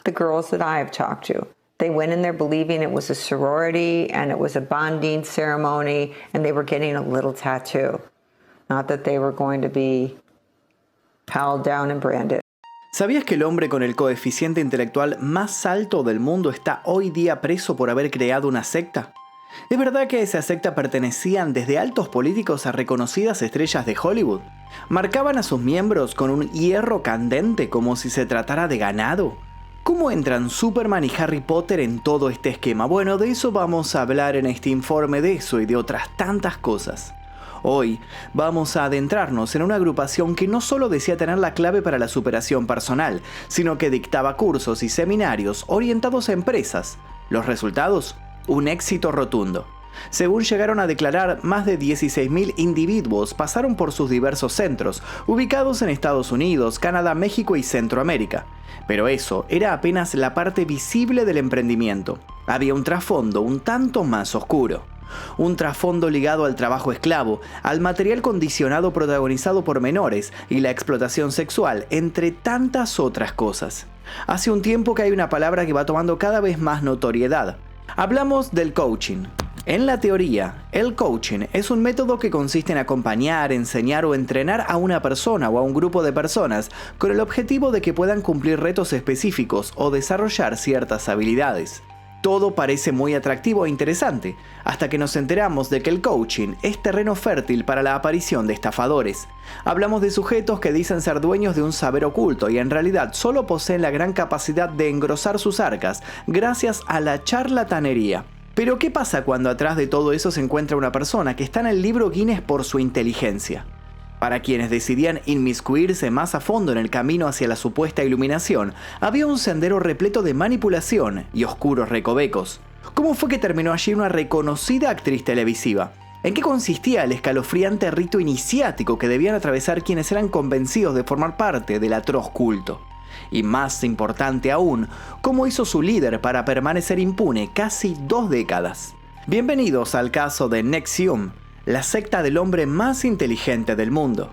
the girls that I have talked to. They went in there believing it was a sorority and it was a bonding ceremony and they were getting a little tattoo. Not that they were going to be held down and branded. ¿Sabías que el hombre con el coeficiente intelectual más alto del mundo está hoy día preso por haber creado una secta? ¿Es verdad que a esa secta pertenecían desde altos políticos a reconocidas estrellas de Hollywood? ¿Marcaban a sus miembros con un hierro candente como si se tratara de ganado? ¿Cómo entran Superman y Harry Potter en todo este esquema? Bueno, de eso vamos a hablar en este informe, de eso y de otras tantas cosas. Hoy vamos a adentrarnos en una agrupación que no solo decía tener la clave para la superación personal, sino que dictaba cursos y seminarios orientados a empresas. ¿Los resultados? Un éxito rotundo. Según llegaron a declarar, más de 16.000 individuos pasaron por sus diversos centros, ubicados en Estados Unidos, Canadá, México y Centroamérica. Pero eso era apenas la parte visible del emprendimiento. Había un trasfondo un tanto más oscuro. Un trasfondo ligado al trabajo esclavo, al material condicionado protagonizado por menores y la explotación sexual, entre tantas otras cosas. Hace un tiempo que hay una palabra que va tomando cada vez más notoriedad. Hablamos del coaching. En la teoría, el coaching es un método que consiste en acompañar, enseñar o entrenar a una persona o a un grupo de personas con el objetivo de que puedan cumplir retos específicos o desarrollar ciertas habilidades. Todo parece muy atractivo e interesante, hasta que nos enteramos de que el coaching es terreno fértil para la aparición de estafadores. Hablamos de sujetos que dicen ser dueños de un saber oculto y en realidad solo poseen la gran capacidad de engrosar sus arcas gracias a la charlatanería. Pero ¿qué pasa cuando atrás de todo eso se encuentra una persona que está en el libro Guinness por su inteligencia? Para quienes decidían inmiscuirse más a fondo en el camino hacia la supuesta iluminación, había un sendero repleto de manipulación y oscuros recovecos. ¿Cómo fue que terminó allí una reconocida actriz televisiva? ¿En qué consistía el escalofriante rito iniciático que debían atravesar quienes eran convencidos de formar parte del atroz culto? Y más importante aún, ¿cómo hizo su líder para permanecer impune casi 2 décadas? Bienvenidos al caso de NXIVM, la secta del hombre más inteligente del mundo.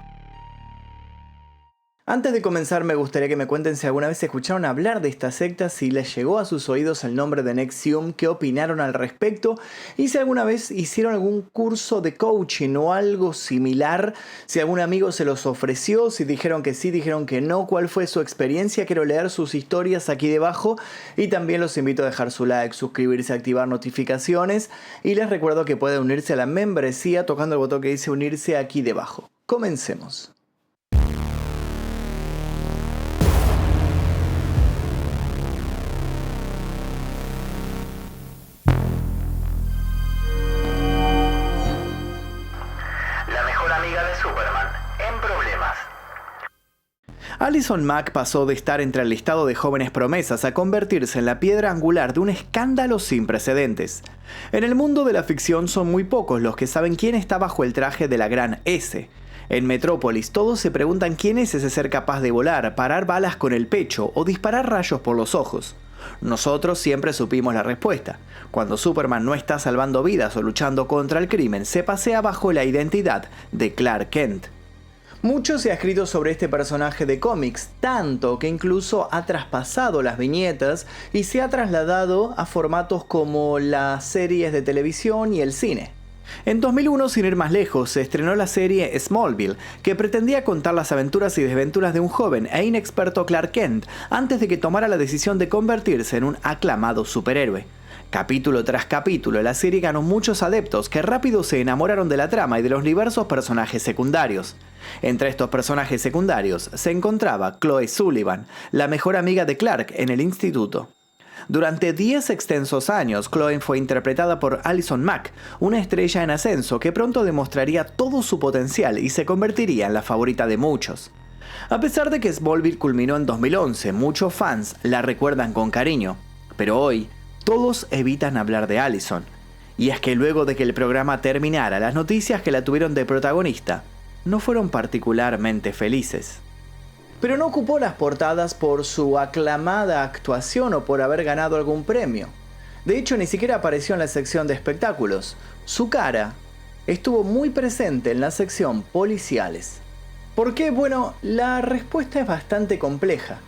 Antes de comenzar me gustaría que me cuenten si alguna vez escucharon hablar de esta secta, si les llegó a sus oídos el nombre de NXIVM, qué opinaron al respecto y si alguna vez hicieron algún curso de coaching o algo similar, si algún amigo se los ofreció, si dijeron que sí, dijeron que no, cuál fue su experiencia. Quiero leer sus historias aquí debajo y también los invito a dejar su like, suscribirse, activar notificaciones y les recuerdo que pueden unirse a la membresía tocando el botón que dice unirse aquí debajo. Comencemos. Allison Mack pasó de estar entre el listado de jóvenes promesas a convertirse en la piedra angular de un escándalo sin precedentes. En el mundo de la ficción son muy pocos los que saben quién está bajo el traje de la gran S. En Metrópolis todos se preguntan quién es ese ser capaz de volar, parar balas con el pecho o disparar rayos por los ojos. Nosotros siempre supimos la respuesta. Cuando Superman no está salvando vidas o luchando contra el crimen, se pasea bajo la identidad de Clark Kent. Mucho se ha escrito sobre este personaje de cómics, tanto que incluso ha traspasado las viñetas y se ha trasladado a formatos como las series de televisión y el cine. En 2001, sin ir más lejos, se estrenó la serie Smallville, que pretendía contar las aventuras y desventuras de un joven e inexperto Clark Kent antes de que tomara la decisión de convertirse en un aclamado superhéroe. Capítulo tras capítulo, la serie ganó muchos adeptos que rápido se enamoraron de la trama y de los diversos personajes secundarios. Entre estos personajes secundarios se encontraba Chloe Sullivan, la mejor amiga de Clark en el instituto. Durante 10 extensos años, Chloe fue interpretada por Allison Mack, una estrella en ascenso que pronto demostraría todo su potencial y se convertiría en la favorita de muchos. A pesar de que Smallville culminó en 2011, muchos fans la recuerdan con cariño, pero hoy todos evitan hablar de Allison. Y es que luego de que el programa terminara, las noticias que la tuvieron de protagonista no fueron particularmente felices. Pero no ocupó las portadas por su aclamada actuación o por haber ganado algún premio. De hecho, ni siquiera apareció en la sección de espectáculos. Su cara estuvo muy presente en la sección policiales. ¿Por qué? Bueno, la respuesta es bastante compleja.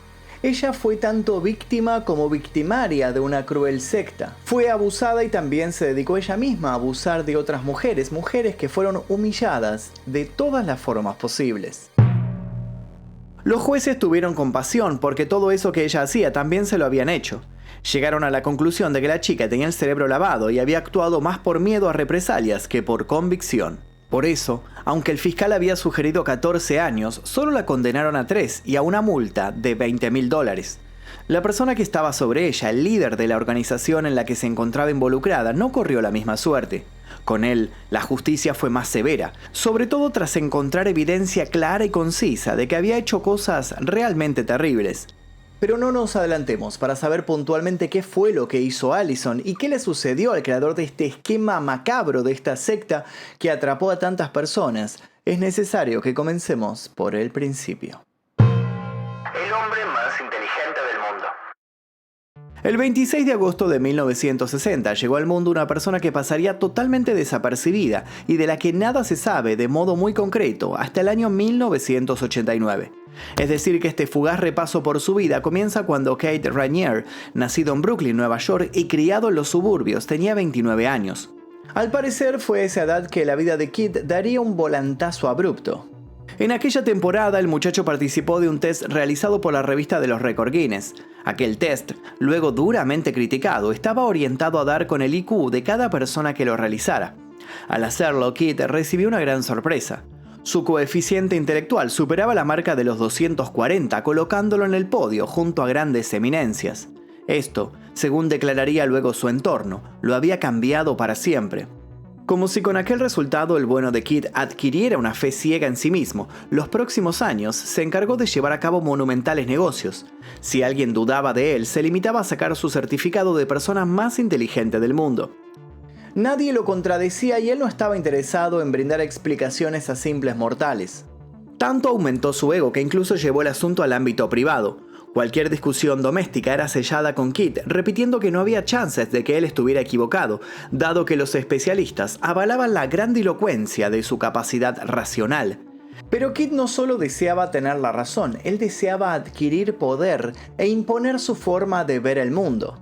Ella fue tanto víctima como victimaria de una cruel secta. Fue abusada y también se dedicó ella misma a abusar de otras mujeres, mujeres que fueron humilladas de todas las formas posibles. Los jueces tuvieron compasión porque todo eso que ella hacía también se lo habían hecho. Llegaron a la conclusión de que la chica tenía el cerebro lavado y había actuado más por miedo a represalias que por convicción. Por eso, aunque el fiscal había sugerido 14 años, solo la condenaron a 3 y a una multa de $20.000. La persona que estaba sobre ella, el líder de la organización en la que se encontraba involucrada, no corrió la misma suerte. Con él, la justicia fue más severa, sobre todo tras encontrar evidencia clara y concisa de que había hecho cosas realmente terribles. Pero no nos adelantemos para saber puntualmente qué fue lo que hizo Allison y qué le sucedió al creador de este esquema macabro de esta secta que atrapó a tantas personas. Es necesario que comencemos por el principio. El hombre más inteligente del mundo. El 26 de agosto de 1960 llegó al mundo una persona que pasaría totalmente desapercibida y de la que nada se sabe de modo muy concreto hasta el año 1989. Es decir, que este fugaz repaso por su vida comienza cuando Kate Rainier, nacido en Brooklyn, Nueva York y criado en los suburbios, tenía 29 años. Al parecer fue a esa edad que la vida de Kate daría un volantazo abrupto. En aquella temporada el muchacho participó de un test realizado por la revista de los récords Guinness. Aquel test, luego duramente criticado, estaba orientado a dar con el IQ de cada persona que lo realizara. Al hacerlo, Kate recibió una gran sorpresa. Su coeficiente intelectual superaba la marca de los 240, colocándolo en el podio junto a grandes eminencias. Esto, según declararía luego su entorno, lo había cambiado para siempre. Como si con aquel resultado el bueno de Kid adquiriera una fe ciega en sí mismo, los próximos años se encargó de llevar a cabo monumentales negocios. Si alguien dudaba de él, se limitaba a sacar su certificado de persona más inteligente del mundo. Nadie lo contradecía y él no estaba interesado en brindar explicaciones a simples mortales. Tanto aumentó su ego que incluso llevó el asunto al ámbito privado. Cualquier discusión doméstica era sellada con Kit, repitiendo que no había chances de que él estuviera equivocado, dado que los especialistas avalaban la grandilocuencia de su capacidad racional. Pero Kit no solo deseaba tener la razón, él deseaba adquirir poder e imponer su forma de ver el mundo.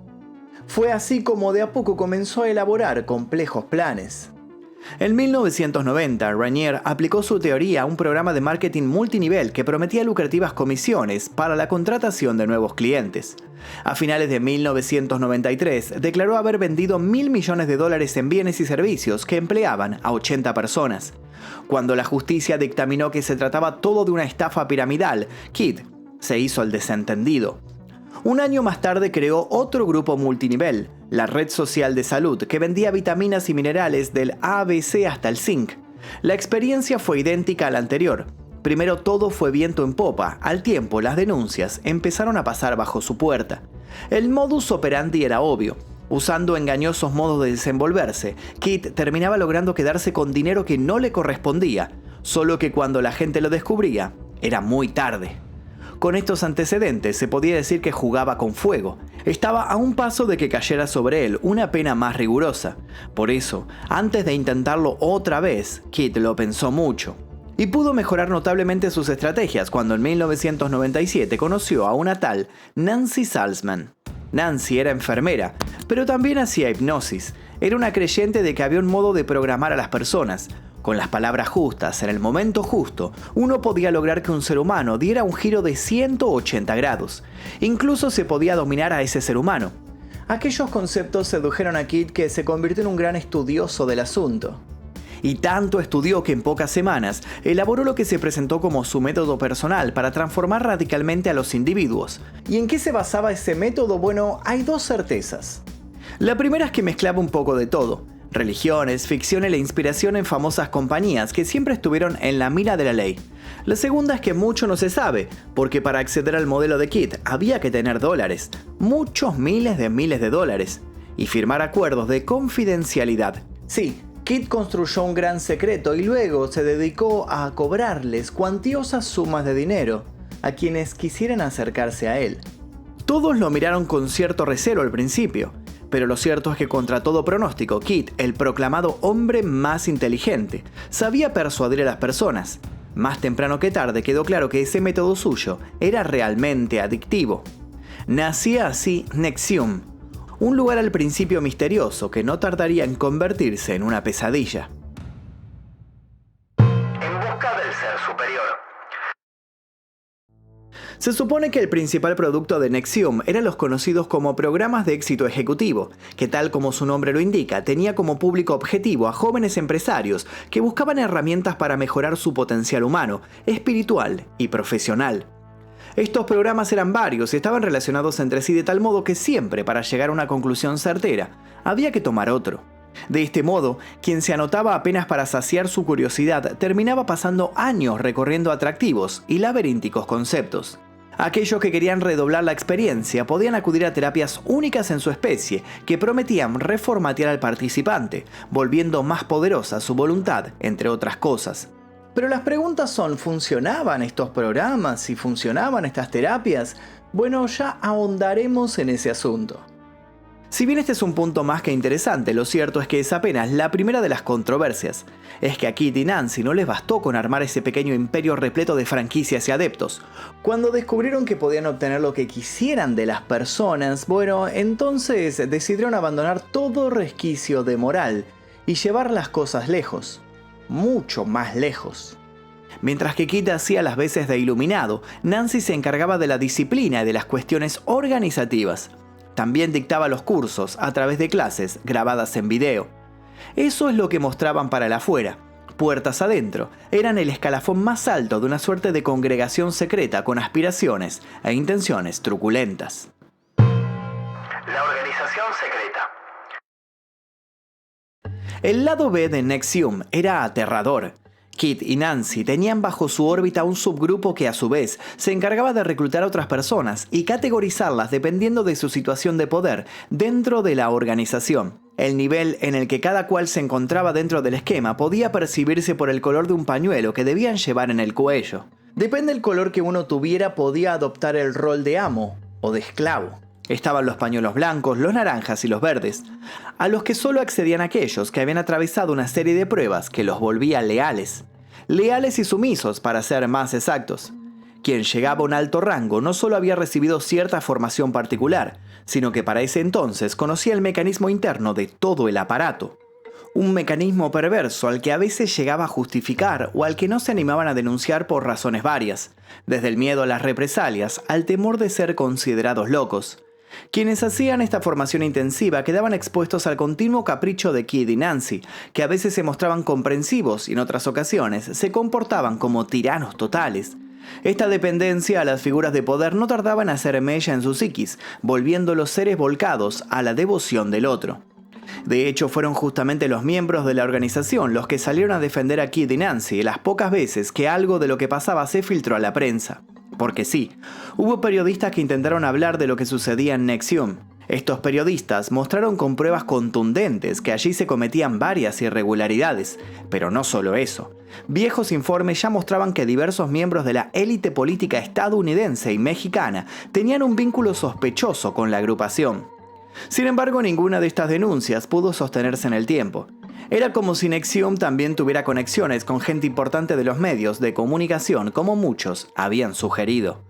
Fue así como de a poco comenzó a elaborar complejos planes. En 1990, Rainier aplicó su teoría a un programa de marketing multinivel que prometía lucrativas comisiones para la contratación de nuevos clientes. A finales de 1993, declaró haber vendido $1.000 millones en bienes y servicios que empleaban a 80 personas. Cuando la justicia dictaminó que se trataba todo de una estafa piramidal, Kit se hizo el desentendido. Un año más tarde creó otro grupo multinivel, la Red Social de Salud, que vendía vitaminas y minerales del ABC hasta el zinc. La experiencia fue idéntica a la anterior. Primero todo fue viento en popa, al tiempo las denuncias empezaron a pasar bajo su puerta. El modus operandi era obvio. Usando engañosos modos de desenvolverse, Kit terminaba logrando quedarse con dinero que no le correspondía, solo que cuando la gente lo descubría, era muy tarde. Con estos antecedentes se podía decir que jugaba con fuego. Estaba a un paso de que cayera sobre él una pena más rigurosa. Por eso, antes de intentarlo otra vez, Kit lo pensó mucho. Y pudo mejorar notablemente sus estrategias cuando en 1997 conoció a una tal Nancy Salzman. Nancy era enfermera, pero también hacía hipnosis. Era una creyente de que había un modo de programar a las personas. Con las palabras justas, en el momento justo, uno podía lograr que un ser humano diera un giro de 180 grados. Incluso se podía dominar a ese ser humano. Aquellos conceptos sedujeron a Kit, que se convirtió en un gran estudioso del asunto. Y tanto estudió que en pocas semanas elaboró lo que se presentó como su método personal para transformar radicalmente a los individuos. ¿Y en qué se basaba ese método? Bueno, hay dos certezas. La primera es que mezclaba un poco de todo. Religiones, ficción y la inspiración en famosas compañías que siempre estuvieron en la mira de la ley. La segunda es que mucho no se sabe, porque para acceder al modelo de Kit había que tener dólares, muchos miles de dólares, y firmar acuerdos de confidencialidad. Sí, Kit construyó un gran secreto y luego se dedicó a cobrarles cuantiosas sumas de dinero a quienes quisieran acercarse a él. Todos lo miraron con cierto recelo al principio. Pero lo cierto es que contra todo pronóstico, Kit, el proclamado hombre más inteligente, sabía persuadir a las personas. Más temprano que tarde quedó claro que ese método suyo era realmente adictivo. Nacía así NXIVM, un lugar al principio misterioso que no tardaría en convertirse en una pesadilla. En busca del ser superior. Se supone que el principal producto de NXIVM eran los conocidos como programas de éxito ejecutivo, que tal como su nombre lo indica, tenía como público objetivo a jóvenes empresarios que buscaban herramientas para mejorar su potencial humano, espiritual y profesional. Estos programas eran varios y estaban relacionados entre sí de tal modo que siempre, para llegar a una conclusión certera, había que tomar otro. De este modo, quien se anotaba apenas para saciar su curiosidad terminaba pasando años recorriendo atractivos y laberínticos conceptos. Aquellos que querían redoblar la experiencia podían acudir a terapias únicas en su especie que prometían reformatear al participante, volviendo más poderosa su voluntad, entre otras cosas. Pero las preguntas son, ¿funcionaban estos programas? ¿Y funcionaban estas terapias? Bueno, ya ahondaremos en ese asunto. Si bien este es un punto más que interesante, lo cierto es que es apenas la primera de las controversias. Es que a Kit y Nancy no les bastó con armar ese pequeño imperio repleto de franquicias y adeptos. Cuando descubrieron que podían obtener lo que quisieran de las personas, bueno, entonces decidieron abandonar todo resquicio de moral y llevar las cosas lejos, mucho más lejos. Mientras que Kit hacía las veces de iluminado, Nancy se encargaba de la disciplina y de las cuestiones organizativas. También dictaba los cursos a través de clases grabadas en video. Eso es lo que mostraban para el afuera. Puertas adentro, eran el escalafón más alto de una suerte de congregación secreta con aspiraciones e intenciones truculentas. La organización secreta. El lado B de NXIVM era aterrador. Kit y Nancy tenían bajo su órbita un subgrupo que a su vez se encargaba de reclutar a otras personas y categorizarlas dependiendo de su situación de poder dentro de la organización. El nivel en el que cada cual se encontraba dentro del esquema podía percibirse por el color de un pañuelo que debían llevar en el cuello. Depende del color que uno tuviera, podía adoptar el rol de amo o de esclavo. Estaban los pañuelos blancos, los naranjas y los verdes, a los que solo accedían aquellos que habían atravesado una serie de pruebas que los volvía leales. Leales y sumisos, para ser más exactos. Quien llegaba a un alto rango no solo había recibido cierta formación particular, sino que para ese entonces conocía el mecanismo interno de todo el aparato. Un mecanismo perverso al que a veces llegaba a justificar o al que no se animaban a denunciar por razones varias, desde el miedo a las represalias al temor de ser considerados locos. Quienes hacían esta formación intensiva quedaban expuestos al continuo capricho de Kit y Nancy, que a veces se mostraban comprensivos y en otras ocasiones se comportaban como tiranos totales. Esta dependencia a las figuras de poder no tardaba en hacer mella en su psiquis, volviéndolos seres volcados a la devoción del otro. De hecho, fueron justamente los miembros de la organización los que salieron a defender a Kit y Nancy las pocas veces que algo de lo que pasaba se filtró a la prensa. Porque sí, hubo periodistas que intentaron hablar de lo que sucedía en NXIVM. Estos periodistas mostraron con pruebas contundentes que allí se cometían varias irregularidades, pero no solo eso. Viejos informes ya mostraban que diversos miembros de la élite política estadounidense y mexicana tenían un vínculo sospechoso con la agrupación. Sin embargo, ninguna de estas denuncias pudo sostenerse en el tiempo. Era como si NXIVM también tuviera conexiones con gente importante de los medios de comunicación, como muchos habían sugerido.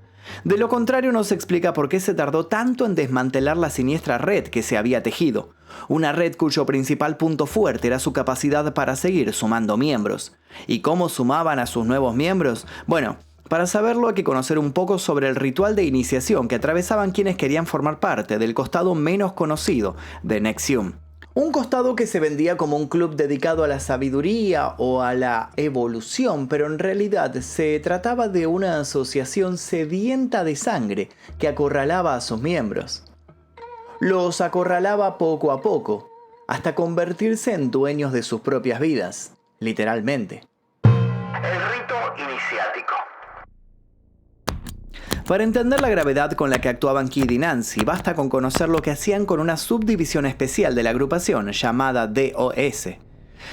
De lo contrario, no se explica por qué se tardó tanto en desmantelar la siniestra red que se había tejido. Una red cuyo principal punto fuerte era su capacidad para seguir sumando miembros. ¿Y cómo sumaban a sus nuevos miembros? Bueno, para saberlo hay que conocer un poco sobre el ritual de iniciación que atravesaban quienes querían formar parte del costado menos conocido de NXIVM. Un costado que se vendía como un club dedicado a la sabiduría o a la evolución, pero en realidad se trataba de una asociación sedienta de sangre que acorralaba a sus miembros. Los acorralaba poco a poco, hasta convertirse en dueños de sus propias vidas, literalmente. El rito iniciático. Para entender la gravedad con la que actuaban Kit y Nancy, basta con conocer lo que hacían con una subdivisión especial de la agrupación llamada DOS.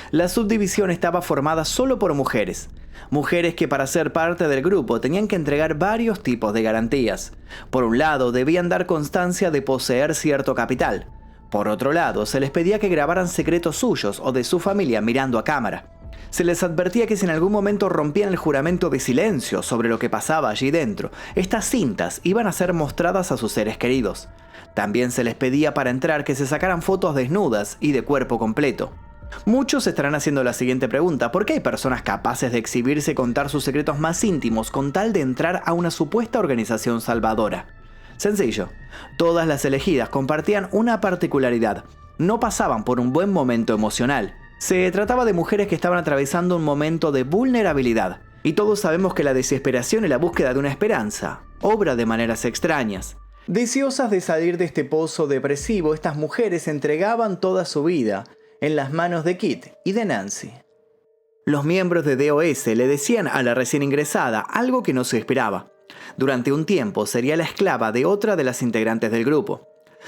La subdivisión estaba formada solo por mujeres. Mujeres que para ser parte del grupo tenían que entregar varios tipos de garantías. Por un lado, debían dar constancia de poseer cierto capital. Por otro lado, se les pedía que grabaran secretos suyos o de su familia mirando a cámara. Se les advertía que si en algún momento rompían el juramento de silencio sobre lo que pasaba allí dentro, estas cintas iban a ser mostradas a sus seres queridos. También se les pedía para entrar que se sacaran fotos desnudas y de cuerpo completo. Muchos estarán haciendo la siguiente pregunta: ¿por qué hay personas capaces de exhibirse y contar sus secretos más íntimos con tal de entrar a una supuesta organización salvadora? Sencillo, todas las elegidas compartían una particularidad: no pasaban por un buen momento emocional. Se trataba de mujeres que estaban atravesando un momento de vulnerabilidad, y todos sabemos que la desesperación y la búsqueda de una esperanza obra de maneras extrañas. Deseosas de salir de este pozo depresivo, estas mujeres entregaban toda su vida en las manos de Kit y de Nancy. Los miembros de DOS le decían a la recién ingresada algo que no se esperaba. Durante un tiempo sería la esclava de otra de las integrantes del grupo.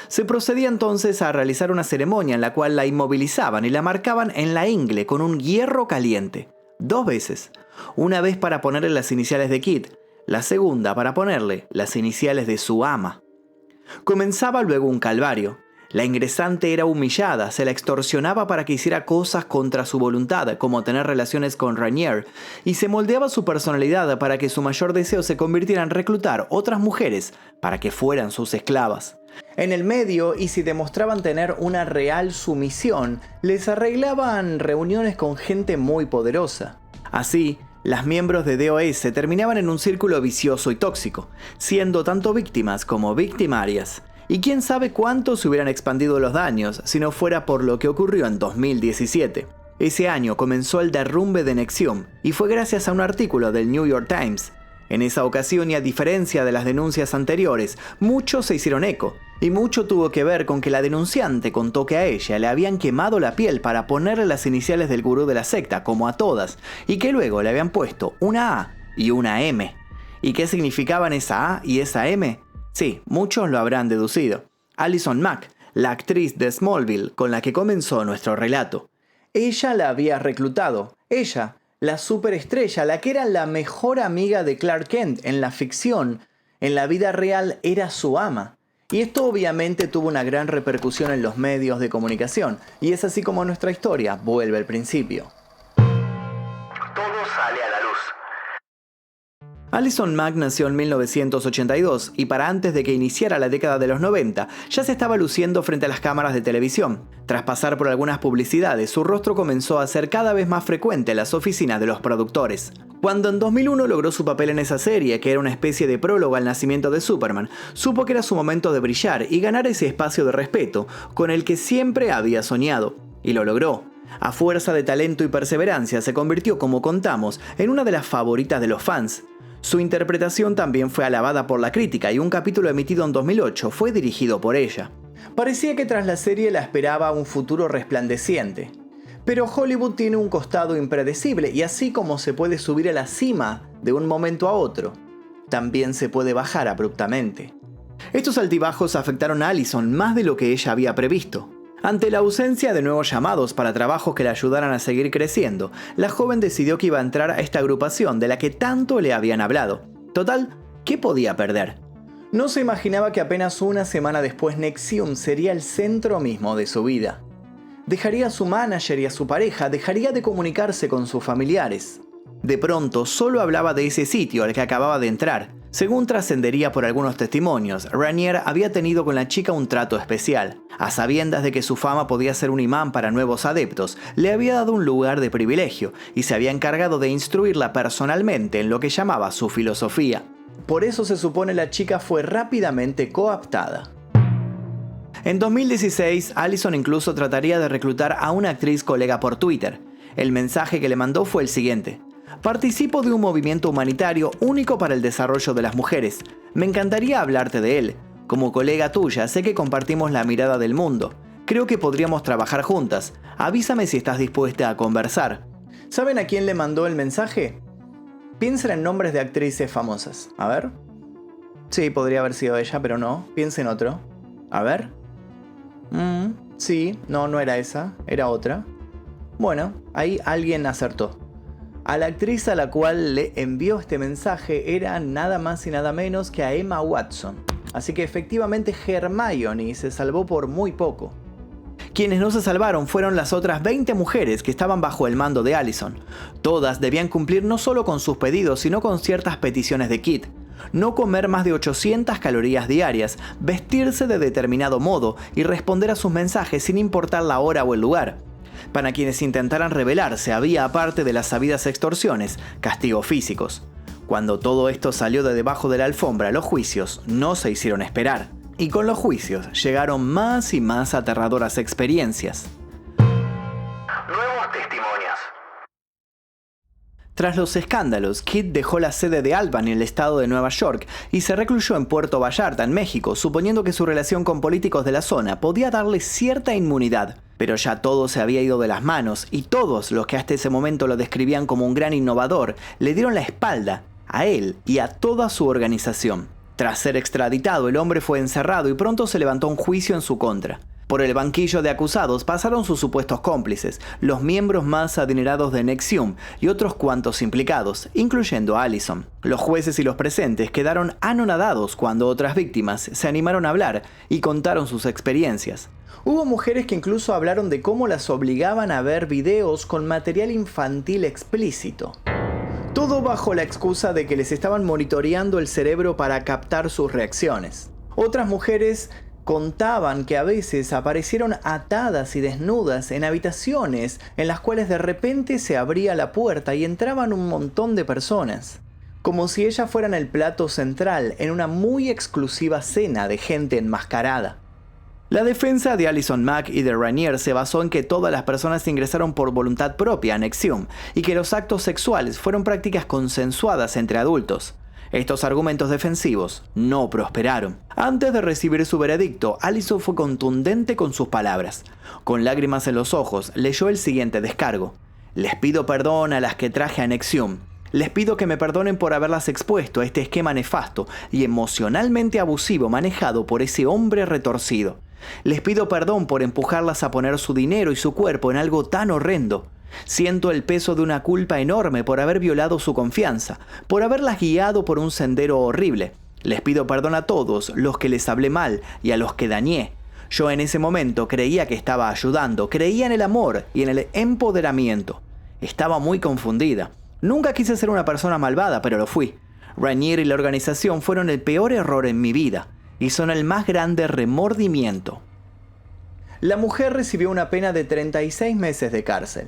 Se procedía entonces a realizar una ceremonia en la cual la inmovilizaban y la marcaban en la ingle con un hierro caliente, 2 veces. Una vez para ponerle las iniciales de Kit, la segunda para ponerle las iniciales de su ama. Comenzaba luego un calvario. La ingresante era humillada, se la extorsionaba para que hiciera cosas contra su voluntad, como tener relaciones con Rainier, y se moldeaba su personalidad para que su mayor deseo se convirtiera en reclutar otras mujeres para que fueran sus esclavas. En el medio, y si demostraban tener una real sumisión, les arreglaban reuniones con gente muy poderosa. Así, las miembros de DOS terminaban en un círculo vicioso y tóxico, siendo tanto víctimas como victimarias. Y quién sabe cuánto se hubieran expandido los daños si no fuera por lo que ocurrió en 2017. Ese año comenzó el derrumbe de NXIVM y fue gracias a un artículo del New York Times. En esa ocasión, y a diferencia de las denuncias anteriores, muchos se hicieron eco, y mucho tuvo que ver con que la denunciante contó que a ella le habían quemado la piel para ponerle las iniciales del gurú de la secta, como a todas, y que luego le habían puesto una A y una M. ¿Y qué significaban esa A y esa M? Sí, muchos lo habrán deducido. Allison Mack, la actriz de Smallville con la que comenzó nuestro relato. Ella la había reclutado. Ella, la superestrella, la que era la mejor amiga de Clark Kent en la ficción, en la vida real era su ama. Y esto obviamente tuvo una gran repercusión en los medios de comunicación. Y es así como nuestra historia vuelve al principio. Todo sale a la luz. Allison Mack nació en 1982 y para antes de que iniciara la década de los 90 ya se estaba luciendo frente a las cámaras de televisión. Tras pasar por algunas publicidades, su rostro comenzó a ser cada vez más frecuente en las oficinas de los productores. Cuando en 2001 logró su papel en esa serie, que era una especie de prólogo al nacimiento de Superman, supo que era su momento de brillar y ganar ese espacio de respeto con el que siempre había soñado. Y lo logró. A fuerza de talento y perseverancia se convirtió, como contamos, en una de las favoritas de los fans. Su interpretación también fue alabada por la crítica y un capítulo emitido en 2008 fue dirigido por ella. Parecía que tras la serie la esperaba un futuro resplandeciente. Pero Hollywood tiene un costado impredecible y así como se puede subir a la cima de un momento a otro, también se puede bajar abruptamente. Estos altibajos afectaron a Allison más de lo que ella había previsto. Ante la ausencia de nuevos llamados para trabajos que la ayudaran a seguir creciendo, la joven decidió que iba a entrar a esta agrupación de la que tanto le habían hablado. Total, ¿qué podía perder? No se imaginaba que apenas una semana después NXIVM sería el centro mismo de su vida. Dejaría a su manager y a su pareja, dejaría de comunicarse con sus familiares. De pronto, solo hablaba de ese sitio al que acababa de entrar. Según trascendería por algunos testimonios, Rainier había tenido con la chica un trato especial. A sabiendas de que su fama podía ser un imán para nuevos adeptos, le había dado un lugar de privilegio y se había encargado de instruirla personalmente en lo que llamaba su filosofía. Por eso se supone la chica fue rápidamente cooptada. En 2016, Allison incluso trataría de reclutar a una actriz colega por Twitter. El mensaje que le mandó fue el siguiente: participo de un movimiento humanitario único para el desarrollo de las mujeres. Me encantaría hablarte de él. Como colega tuya, sé que compartimos la mirada del mundo. Creo que podríamos trabajar juntas. Avísame si estás dispuesta a conversar. ¿Saben a quién le mandó el mensaje? Piensen en nombres de actrices famosas. A ver. Sí, podría haber sido ella, pero no. Piensen en otro. A ver. Sí, no era esa. Era otra. Bueno, ahí alguien acertó. A la actriz a la cual le envió este mensaje era nada más y nada menos que a Emma Watson. Así que efectivamente Hermione se salvó por muy poco. Quienes no se salvaron fueron las otras 20 mujeres que estaban bajo el mando de Allison. Todas debían cumplir no solo con sus pedidos, sino con ciertas peticiones de Kit. No comer más de 800 calorías diarias, vestirse de determinado modo y responder a sus mensajes sin importar la hora o el lugar. Para quienes intentaran rebelarse había, aparte de las sabidas extorsiones, castigos físicos. Cuando todo esto salió de debajo de la alfombra, los juicios no se hicieron esperar. Y con los juicios llegaron más y más aterradoras experiencias. Nuevos testimonios. Tras los escándalos, Kit dejó la sede de Albany en el estado de Nueva York y se recluyó en Puerto Vallarta, en México, suponiendo que su relación con políticos de la zona podía darle cierta inmunidad. Pero ya todo se había ido de las manos y todos los que hasta ese momento lo describían como un gran innovador le dieron la espalda a él y a toda su organización. Tras ser extraditado, el hombre fue encerrado y pronto se levantó un juicio en su contra. Por el banquillo de acusados pasaron sus supuestos cómplices, los miembros más adinerados de NXIVM y otros cuantos implicados, incluyendo a Allison. Los jueces y los presentes quedaron anonadados cuando otras víctimas se animaron a hablar y contaron sus experiencias. Hubo mujeres que incluso hablaron de cómo las obligaban a ver videos con material infantil explícito. Todo bajo la excusa de que les estaban monitoreando el cerebro para captar sus reacciones. Otras mujeres contaban que a veces aparecieron atadas y desnudas en habitaciones en las cuales de repente se abría la puerta y entraban un montón de personas, como si ellas fueran el plato central en una muy exclusiva cena de gente enmascarada. La defensa de Allison Mack y de Raniere se basó en que todas las personas ingresaron por voluntad propia a NXIVM y que los actos sexuales fueron prácticas consensuadas entre adultos. Estos argumentos defensivos no prosperaron. Antes de recibir su veredicto, Allison fue contundente con sus palabras. Con lágrimas en los ojos, leyó el siguiente descargo. Les pido perdón a las que traje a NXIVM. Les pido que me perdonen por haberlas expuesto a este esquema nefasto y emocionalmente abusivo manejado por ese hombre retorcido. Les pido perdón por empujarlas a poner su dinero y su cuerpo en algo tan horrendo. Siento el peso de una culpa enorme por haber violado su confianza, por haberlas guiado por un sendero horrible. Les pido perdón a todos los que les hablé mal y a los que dañé. Yo en ese momento creía que estaba ayudando, creía en el amor y en el empoderamiento. Estaba muy confundida. Nunca quise ser una persona malvada, pero lo fui. Raniere y la organización fueron el peor error en mi vida y son el más grande remordimiento. La mujer recibió una pena de 36 meses de cárcel.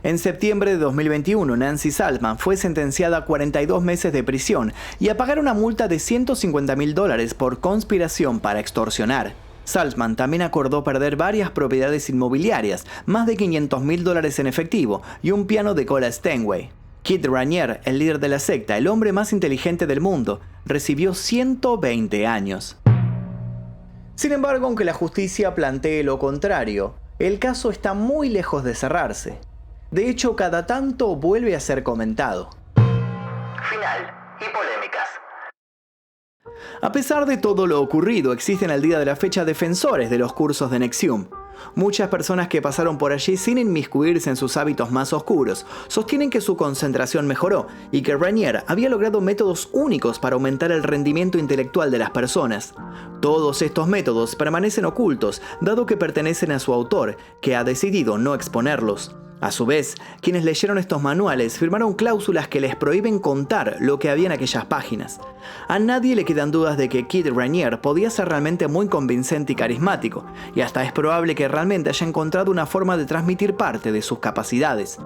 En septiembre de 2021, Nancy Salzman fue sentenciada a 42 meses de prisión y a pagar una multa de $150,000 por conspiración para extorsionar. Salzman también acordó perder varias propiedades inmobiliarias, más de $500,000 en efectivo y un piano de cola Steinway. Kit Raniere, el líder de la secta, el hombre más inteligente del mundo, recibió 120 años. Sin embargo, aunque la justicia plantee lo contrario, el caso está muy lejos de cerrarse. De hecho, cada tanto vuelve a ser comentado. Final y polémicas. A pesar de todo lo ocurrido, existen al día de la fecha defensores de los cursos de NXIVM. Muchas personas que pasaron por allí sin inmiscuirse en sus hábitos más oscuros sostienen que su concentración mejoró y que Raniere había logrado métodos únicos para aumentar el rendimiento intelectual de las personas. Todos estos métodos permanecen ocultos, dado que pertenecen a su autor, que ha decidido no exponerlos. A su vez, quienes leyeron estos manuales firmaron cláusulas que les prohíben contar lo que había en aquellas páginas. A nadie le quedan dudas de que Kit Raniere podía ser realmente muy convincente y carismático, y hasta es probable que realmente haya encontrado una forma de transmitir parte de sus capacidades.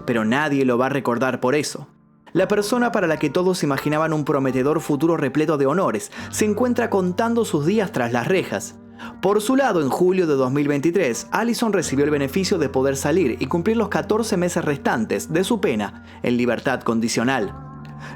Pero nadie lo va a recordar por eso. La persona para la que todos imaginaban un prometedor futuro repleto de honores se encuentra contando sus días tras las rejas. Por su lado, en julio de 2023, Allison recibió el beneficio de poder salir y cumplir los 14 meses restantes de su pena en libertad condicional.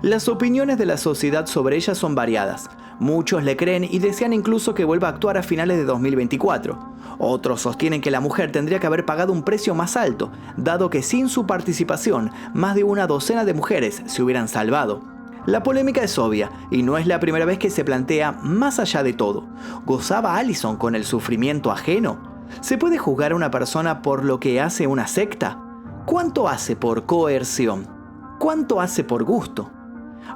Las opiniones de la sociedad sobre ella son variadas. Muchos le creen y desean incluso que vuelva a actuar a finales de 2024. Otros sostienen que la mujer tendría que haber pagado un precio más alto, dado que sin su participación, más de una docena de mujeres se hubieran salvado. La polémica es obvia, y no es la primera vez que se plantea más allá de todo. ¿Gozaba Allison con el sufrimiento ajeno? ¿Se puede juzgar a una persona por lo que hace una secta? ¿Cuánto hace por coerción? ¿Cuánto hace por gusto?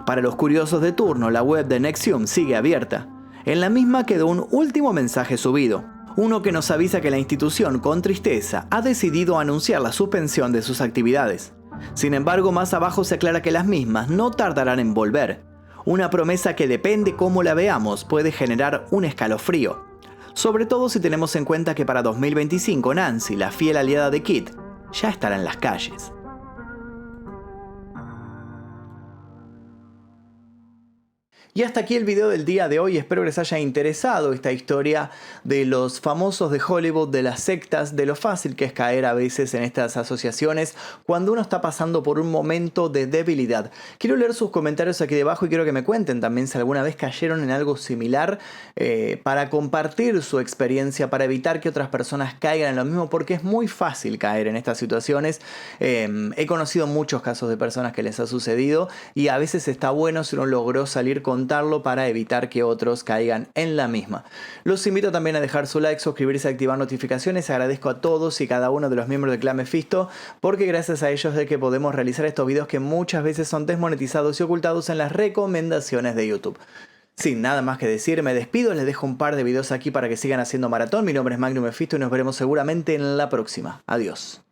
Para los curiosos de turno, la web de NXIVM sigue abierta. En la misma quedó un último mensaje subido. Uno que nos avisa que la institución, con tristeza, ha decidido anunciar la suspensión de sus actividades. Sin embargo, más abajo se aclara que las mismas no tardarán en volver. Una promesa que, depende cómo la veamos, puede generar un escalofrío. Sobre todo si tenemos en cuenta que para 2025 Nancy, la fiel aliada de Kit, ya estará en las calles. Y hasta aquí el video del día de hoy. Espero que les haya interesado esta historia de los famosos de Hollywood, de las sectas, de lo fácil que es caer a veces en estas asociaciones cuando uno está pasando por un momento de debilidad. Quiero leer sus comentarios aquí debajo y quiero que me cuenten también si alguna vez cayeron en algo similar, para compartir su experiencia, para evitar que otras personas caigan en lo mismo, porque es muy fácil caer en estas situaciones. He conocido muchos casos de personas que les ha sucedido y a veces está bueno si uno logró salir contarlo para evitar que otros caigan en la misma. Los invito también a dejar su like, suscribirse y activar notificaciones. Agradezco a todos y cada uno de los miembros de Clan Mephisto, porque gracias a ellos es que podemos realizar estos videos que muchas veces son desmonetizados y ocultados en las recomendaciones de YouTube. Sin nada más que decir, me despido, les dejo un par de videos aquí para que sigan haciendo maratón. Mi nombre es Magnum Mephisto y nos veremos seguramente en la próxima. Adiós.